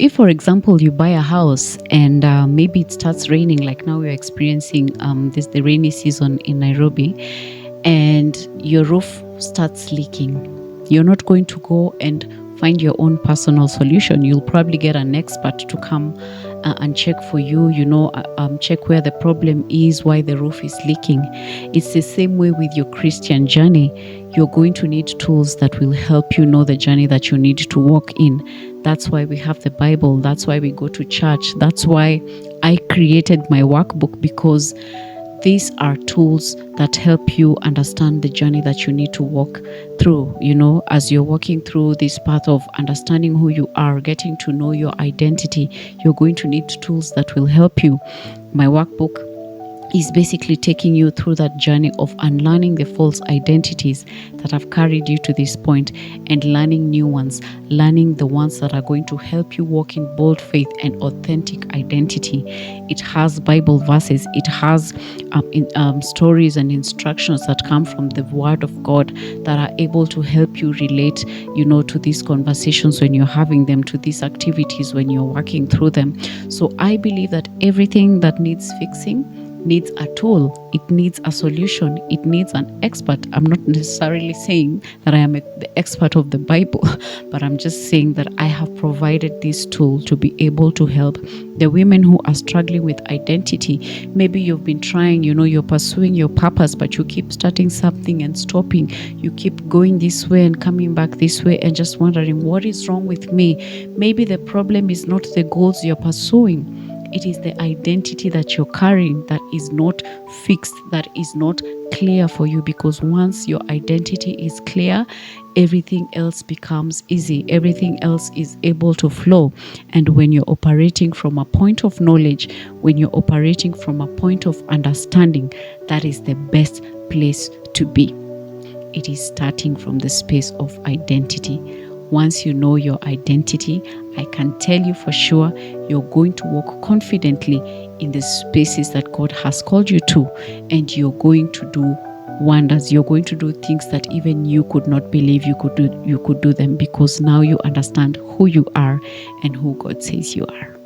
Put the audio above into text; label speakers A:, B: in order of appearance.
A: If for example you buy a house and maybe it starts raining, like now we're experiencing the rainy season in Nairobi, and your roof starts leaking, you're not going to go and find your own personal solution. You'll probably get an expert to come and check for you, check where the problem is, why the roof is leaking. It's the same way with your Christian journey. You're going to need tools that will help you know the journey that you need to walk in. That's why we have the Bible. That's why we go to church. That's why I created my workbook, because these are tools that help you understand the journey that you need to walk through. As you're walking through this path of understanding who you are, getting to know your identity, you're going to need tools that will help you. My workbook is basically taking you through that journey of unlearning the false identities that have carried you to this point and learning new ones, learning the ones that are going to help you walk in bold faith and authentic identity. It has Bible verses, it has stories and instructions that come from the Word of God that are able to help you relate, to these conversations when you're having them, to these activities when you're working through them. So I believe that everything that needs fixing needs a tool, it needs a solution, it needs an expert. I'm not necessarily saying that I am the expert of the Bible, but I'm just saying that I have provided this tool to be able to help the women who are struggling with identity. Maybe you've been trying, you're pursuing your purpose, but you keep starting something and stopping. You keep going this way and coming back this way and just wondering, what is wrong with me? Maybe the problem is not the goals you're pursuing. It is the identity that you're carrying that is not fixed, that is not clear for you. Because once your identity is clear, everything else becomes easy. Everything else is able to flow. And when you're operating from a point of knowledge, when you're operating from a point of understanding, that is the best place to be. It is starting from the space of identity. Once you know your identity, I can tell you for sure you're going to walk confidently in the spaces that God has called you to, and you're going to do wonders. You're going to do things that even you could not believe you could do them, because now you understand who you are and who God says you are.